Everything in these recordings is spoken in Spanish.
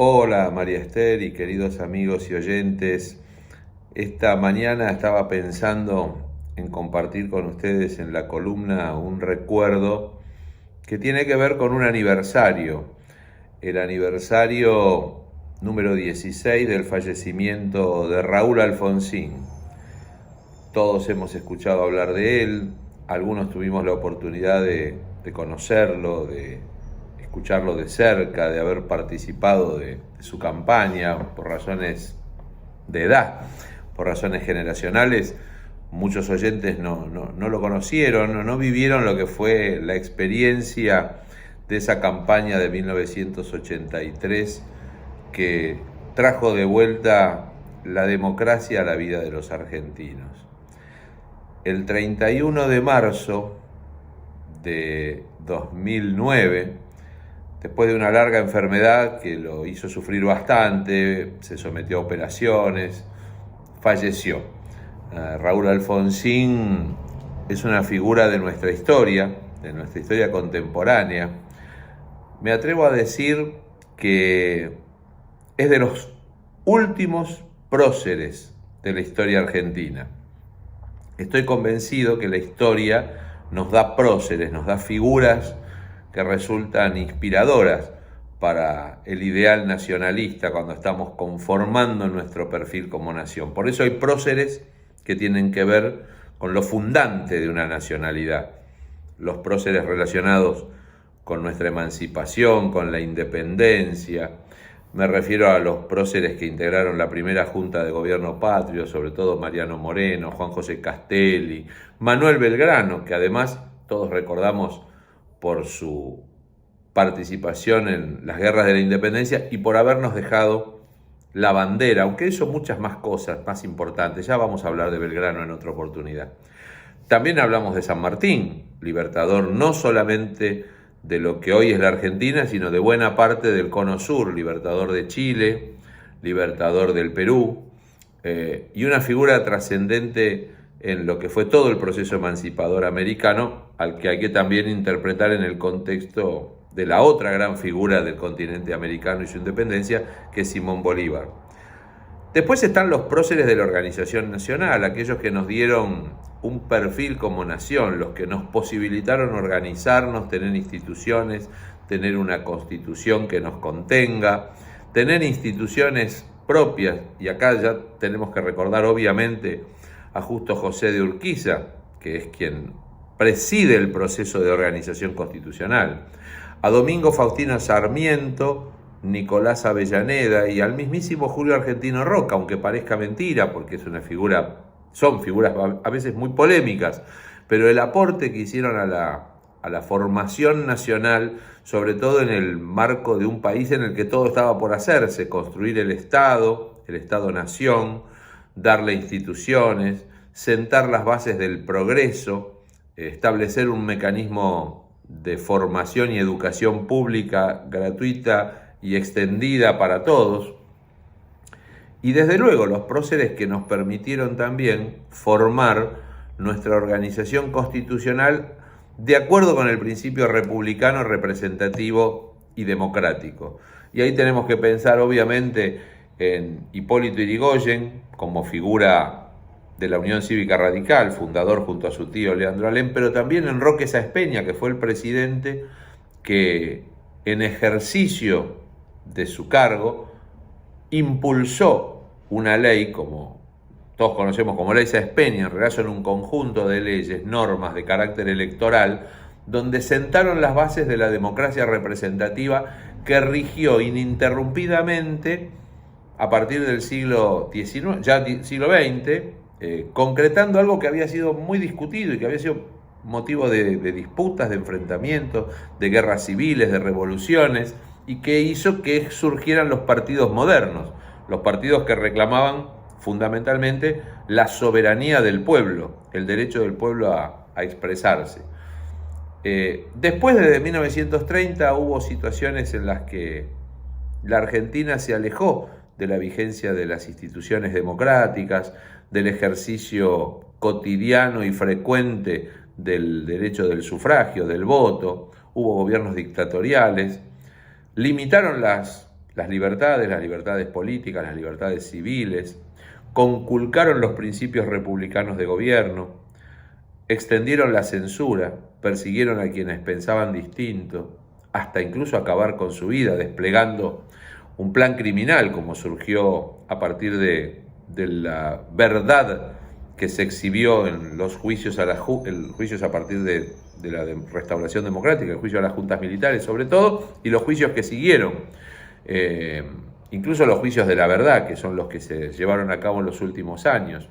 Hola María Esther y queridos amigos y oyentes. Esta mañana estaba pensando en compartir con ustedes en la columna un recuerdo que tiene que ver con un aniversario, el aniversario número 16 del fallecimiento de Raúl Alfonsín. Todos hemos escuchado hablar de él, algunos tuvimos la oportunidad de conocerlo, de escucharlo de cerca, de haber participado de su campaña por razones de edad, por razones generacionales. Muchos oyentes no lo conocieron, no vivieron lo que fue la experiencia de esa campaña de 1983 que trajo de vuelta la democracia a la vida de los argentinos. El 31 de marzo de 2009, después de una larga enfermedad que lo hizo sufrir bastante, se sometió a operaciones, falleció. Raúl Alfonsín es una figura de nuestra historia contemporánea. Me atrevo a decir que es de los últimos próceres de la historia argentina. Estoy convencido que la historia nos da próceres, nos da figuras que resultan inspiradoras para el ideal nacionalista cuando estamos conformando nuestro perfil como nación. Por eso hay próceres que tienen que ver con lo fundante de una nacionalidad. Los próceres relacionados con nuestra emancipación, con la independencia. Me refiero a los próceres que integraron la primera Junta de Gobierno Patrio, sobre todo Mariano Moreno, Juan José Castelli, Manuel Belgrano, que además todos recordamos por su participación en las guerras de la independencia y por habernos dejado la bandera, aunque hizo muchas más cosas más importantes. Ya vamos a hablar de Belgrano en otra oportunidad. También hablamos de San Martín, libertador no solamente de lo que hoy es la Argentina, sino de buena parte del Cono Sur, libertador de Chile, libertador del Perú, y una figura trascendente en lo que fue todo el proceso emancipador americano, al que hay que también interpretar en el contexto de la otra gran figura del continente americano y su independencia, que es Simón Bolívar. Después están los próceres de la organización nacional, aquellos que nos dieron un perfil como nación, los que nos posibilitaron organizarnos, tener instituciones, tener una constitución que nos contenga, tener instituciones propias, y acá ya tenemos que recordar obviamente a Justo José de Urquiza, que es quien preside el proceso de organización constitucional, a Domingo Faustino Sarmiento, Nicolás Avellaneda y al mismísimo Julio Argentino Roca, aunque parezca mentira, porque son figuras a veces muy polémicas, pero el aporte que hicieron a la formación nacional, sobre todo en el marco de un país en el que todo estaba por hacerse, construir el Estado-nación, darle instituciones, sentar las bases del progreso, establecer un mecanismo de formación y educación pública gratuita y extendida para todos, y desde luego los próceres que nos permitieron también formar nuestra organización constitucional de acuerdo con el principio republicano, representativo y democrático. Y ahí tenemos que pensar obviamente en Hipólito Yrigoyen como figura de la Unión Cívica Radical, fundador junto a su tío Leandro Alem, pero también en Roque Sáenz Peña, que fue el presidente que en ejercicio de su cargo impulsó una ley, como todos conocemos como Ley Sáenz Peña, en realidad son un conjunto de leyes, normas de carácter electoral, donde sentaron las bases de la democracia representativa que rigió ininterrumpidamente a partir del siglo XIX, ya siglo XX, concretando algo que había sido muy discutido y que había sido motivo de disputas, de enfrentamientos, de guerras civiles, de revoluciones, y que hizo que surgieran los partidos modernos, los partidos que reclamaban fundamentalmente la soberanía del pueblo, el derecho del pueblo a expresarse. Después de 1930 hubo situaciones en las que la Argentina se alejó de la vigencia de las instituciones democráticas, del ejercicio cotidiano y frecuente del derecho del sufragio, del voto. Hubo gobiernos dictatoriales, limitaron las las libertades políticas, las libertades civiles, conculcaron los principios republicanos de gobierno, extendieron la censura, persiguieron a quienes pensaban distinto, hasta incluso acabar con su vida, desplegando un plan criminal como surgió a partir de la verdad que se exhibió en los juicios juicios a partir de la restauración democrática, el juicio a las juntas militares sobre todo, y los juicios que siguieron, incluso los juicios de la verdad, que son los que se llevaron a cabo en los últimos años.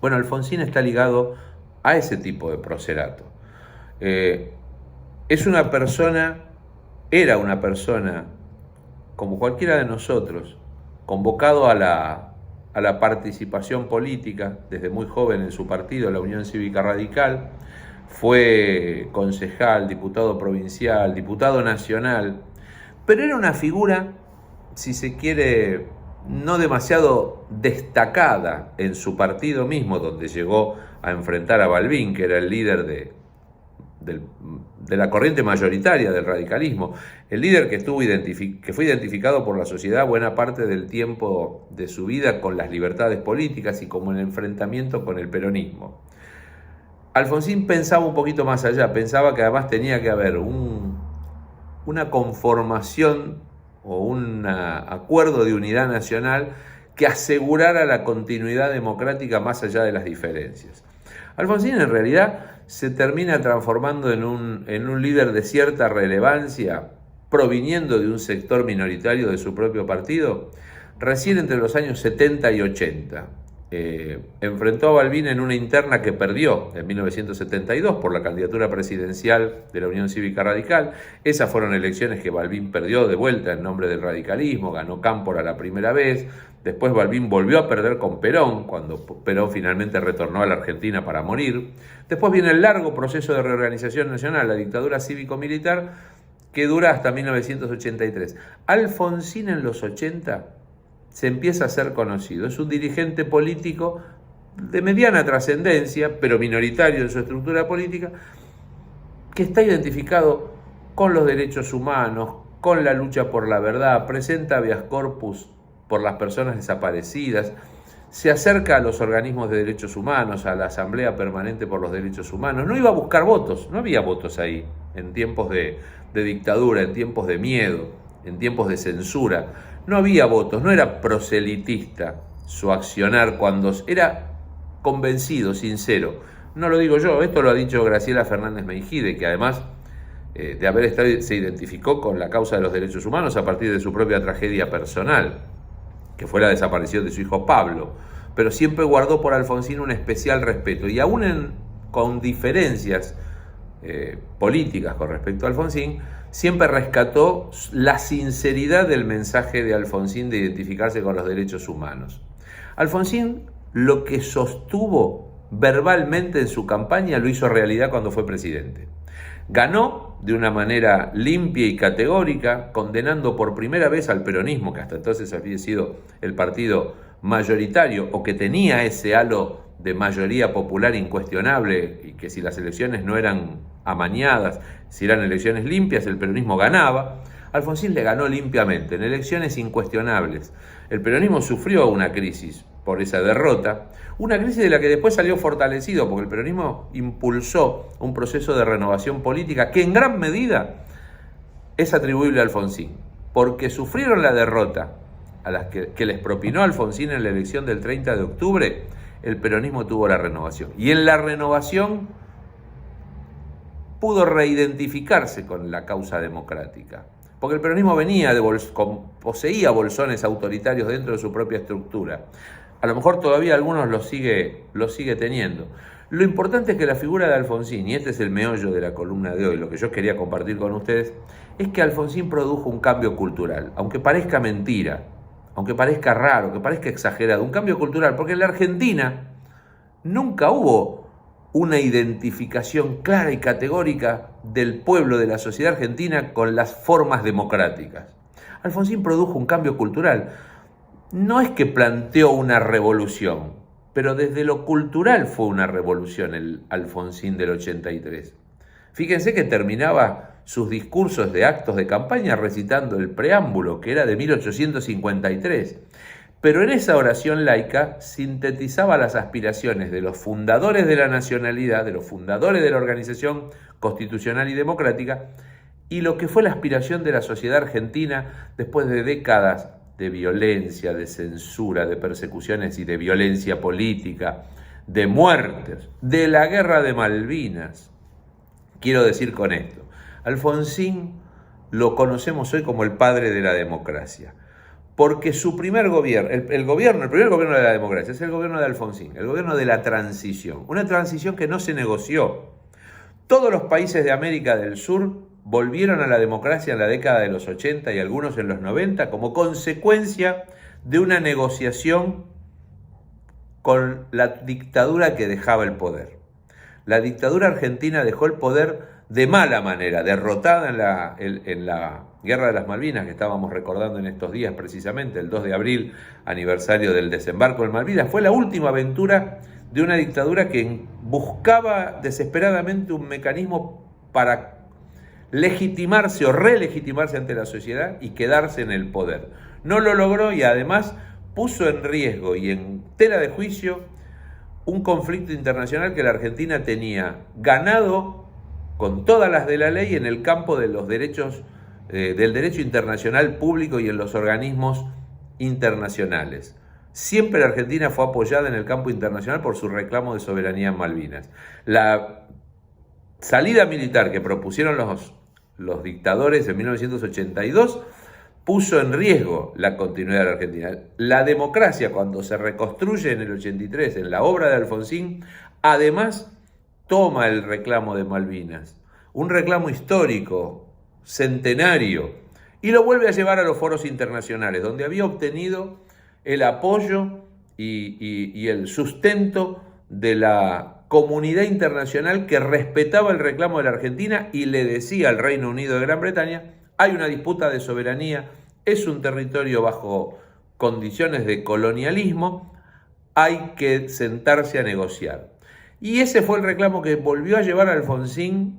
Bueno, Alfonsín está ligado a ese tipo de procerato. Era una persona, como cualquiera de nosotros, convocado a la participación política desde muy joven en su partido, la Unión Cívica Radical. Fue concejal, diputado provincial, diputado nacional, pero era una figura, si se quiere, no demasiado destacada en su partido mismo, donde llegó a enfrentar a Balbín, que era el líder de la corriente mayoritaria del radicalismo, el líder que fue identificado por la sociedad buena parte del tiempo de su vida con las libertades políticas y como en el enfrentamiento con el peronismo. Alfonsín pensaba un poquito más allá, pensaba que además tenía que haber una conformación o un acuerdo de unidad nacional que asegurara la continuidad democrática más allá de las diferencias. Alfonsín en realidad se termina transformando en un líder de cierta relevancia, proviniendo de un sector minoritario de su propio partido, recién entre los años 70 y 80. Enfrentó a Balbín en una interna que perdió en 1972 por la candidatura presidencial de la Unión Cívica Radical. Esas fueron elecciones que Balbín perdió de vuelta en nombre del radicalismo, ganó Cámpora la primera vez, después Balbín volvió a perder con Perón, cuando Perón finalmente retornó a la Argentina para morir. Después viene el largo proceso de reorganización nacional, la dictadura cívico-militar, que dura hasta 1983. Alfonsín en los 80 se empieza a ser conocido. Es un dirigente político de mediana trascendencia, pero minoritario en su estructura política, que está identificado con los derechos humanos, con la lucha por la verdad, presenta habeas corpus por las personas desaparecidas, se acerca a los organismos de derechos humanos, a la Asamblea Permanente por los Derechos Humanos. No iba a buscar votos, no había votos ahí, en tiempos de dictadura, en tiempos de miedo, en tiempos de censura. No había votos, no era proselitista su accionar cuando era convencido, sincero. No lo digo yo, esto lo ha dicho Graciela Fernández Meijide, que además se identificó con la causa de los derechos humanos a partir de su propia tragedia personal, que fue la desaparición de su hijo Pablo, pero siempre guardó por Alfonsín un especial respeto, y aún con diferencias políticas con respecto a Alfonsín, siempre rescató la sinceridad del mensaje de Alfonsín de identificarse con los derechos humanos. Alfonsín lo que sostuvo verbalmente en su campaña lo hizo realidad cuando fue presidente. Ganó de una manera limpia y categórica, condenando por primera vez al peronismo, que hasta entonces había sido el partido mayoritario o que tenía ese halo de mayoría popular incuestionable, y que si las elecciones no eran amañadas, si eran elecciones limpias, el peronismo ganaba. Alfonsín le ganó limpiamente, en elecciones incuestionables. El peronismo sufrió una crisis por esa derrota, una crisis de la que después salió fortalecido, porque el peronismo impulsó un proceso de renovación política que en gran medida es atribuible a Alfonsín, porque sufrieron la derrota a las que les propinó Alfonsín en la elección del 30 de octubre, el peronismo tuvo la renovación. Y en la renovación pudo reidentificarse con la causa democrática, porque el peronismo poseía bolsones autoritarios dentro de su propia estructura. A lo mejor todavía algunos lo sigue teniendo. Lo importante es que la figura de Alfonsín, y este es el meollo de la columna de hoy, lo que yo quería compartir con ustedes, es que Alfonsín produjo un cambio cultural, aunque parezca mentira, aunque parezca raro, que parezca exagerado, un cambio cultural, porque en la Argentina nunca hubo una identificación clara y categórica del pueblo, de la sociedad argentina, con las formas democráticas. Alfonsín produjo un cambio cultural. No es que planteó una revolución, pero desde lo cultural fue una revolución el Alfonsín del 83. Fíjense que terminaba sus discursos de actos de campaña recitando el preámbulo, que era de 1853. Pero en esa oración laica sintetizaba las aspiraciones de los fundadores de la nacionalidad, de los fundadores de la organización constitucional y democrática, y lo que fue la aspiración de la sociedad argentina después de décadas de violencia, de censura, de persecuciones y de violencia política, de muertes, de la guerra de Malvinas. Quiero decir con esto, Alfonsín lo conocemos hoy como el padre de la democracia, porque su primer gobierno, el primer gobierno de la democracia es el gobierno de Alfonsín, el gobierno de la transición, una transición que no se negoció. Todos los países de América del Sur volvieron a la democracia en la década de los 80 y algunos en los 90 como consecuencia de una negociación con la dictadura que dejaba el poder. La dictadura argentina dejó el poder de mala manera, derrotada en la Guerra de las Malvinas, que estábamos recordando en estos días precisamente, el 2 de abril, aniversario del desembarco en Malvinas. Fue la última aventura de una dictadura que buscaba desesperadamente un mecanismo para legitimarse o relegitimarse ante la sociedad y quedarse en el poder. No lo logró y además puso en riesgo y en tela de juicio un conflicto internacional que la Argentina tenía ganado con todas las de la ley en el campo de los derechos, del derecho internacional público y en los organismos internacionales. Siempre la Argentina fue apoyada en el campo internacional por su reclamo de soberanía en Malvinas. La salida militar que propusieron los dictadores en 1982 puso en riesgo la continuidad de la Argentina. La democracia, cuando se reconstruye en el 83, en la obra de Alfonsín, además toma el reclamo de Malvinas, un reclamo histórico, centenario, y lo vuelve a llevar a los foros internacionales, donde había obtenido el apoyo y el sustento de la comunidad internacional que respetaba el reclamo de la Argentina y le decía al Reino Unido de Gran Bretaña: hay una disputa de soberanía, es un territorio bajo condiciones de colonialismo, hay que sentarse a negociar. Y ese fue el reclamo que volvió a llevar a Alfonsín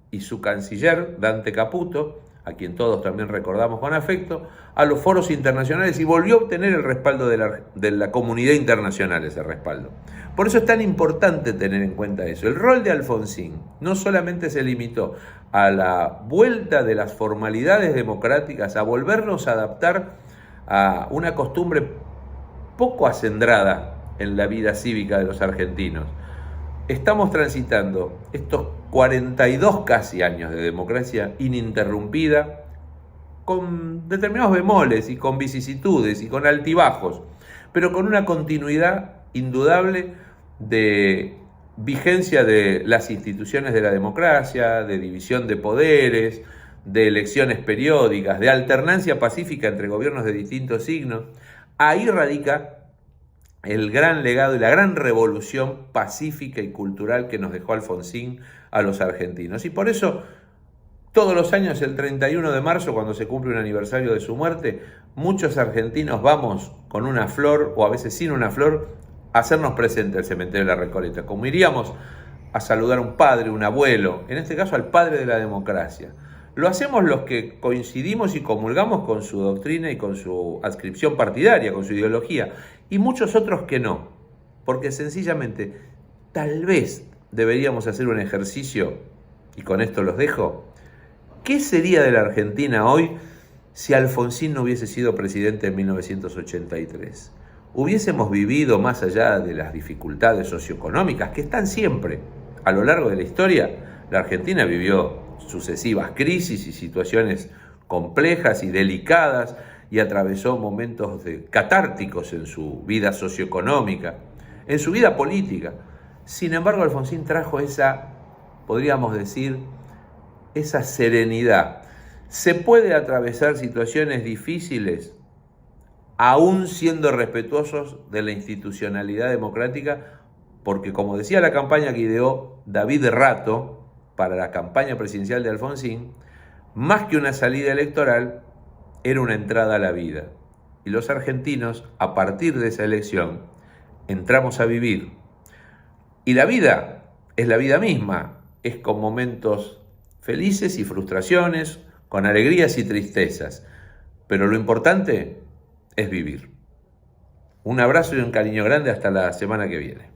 y su canciller, Dante Caputo, a quien todos también recordamos con afecto, a los foros internacionales y volvió a obtener el respaldo de la comunidad internacional, ese respaldo. Por eso es tan importante tener en cuenta eso. El rol de Alfonsín no solamente se limitó a la vuelta de las formalidades democráticas, a volvernos a adaptar a una costumbre poco acendrada en la vida cívica de los argentinos. Estamos transitando estos 42 casi años de democracia ininterrumpida, con determinados bemoles y con vicisitudes y con altibajos, pero con una continuidad indudable de vigencia de las instituciones de la democracia, de división de poderes, de elecciones periódicas, de alternancia pacífica entre gobiernos de distintos signos. Ahí radica el gran legado y la gran revolución pacífica y cultural que nos dejó Alfonsín a los argentinos. Y por eso, todos los años, el 31 de marzo, cuando se cumple un aniversario de su muerte, muchos argentinos vamos con una flor, o a veces sin una flor, a hacernos presente al cementerio de la Recoleta, como iríamos a saludar a un padre, un abuelo, en este caso al padre de la democracia. Lo hacemos los que coincidimos y comulgamos con su doctrina y con su adscripción partidaria, con su ideología, y muchos otros que no, porque sencillamente tal vez deberíamos hacer un ejercicio, y con esto los dejo. ¿Qué sería de la Argentina hoy si Alfonsín no hubiese sido presidente en 1983? ¿Hubiésemos vivido más allá de las dificultades socioeconómicas que están siempre a lo largo de la historia? La Argentina vivió sucesivas crisis y situaciones complejas y delicadas y atravesó momentos catárticos en su vida socioeconómica, en su vida política. Sin embargo, Alfonsín trajo podríamos decir, esa serenidad. Se puede atravesar situaciones difíciles aún siendo respetuosos de la institucionalidad democrática, porque, como decía la campaña que ideó David Rato para la campaña presidencial de Alfonsín, más que una salida electoral, era una entrada a la vida. Y los argentinos, a partir de esa elección, entramos a vivir. Y la vida es la vida misma, es con momentos felices y frustraciones, con alegrías y tristezas, pero lo importante es vivir. Un abrazo y un cariño grande hasta la semana que viene.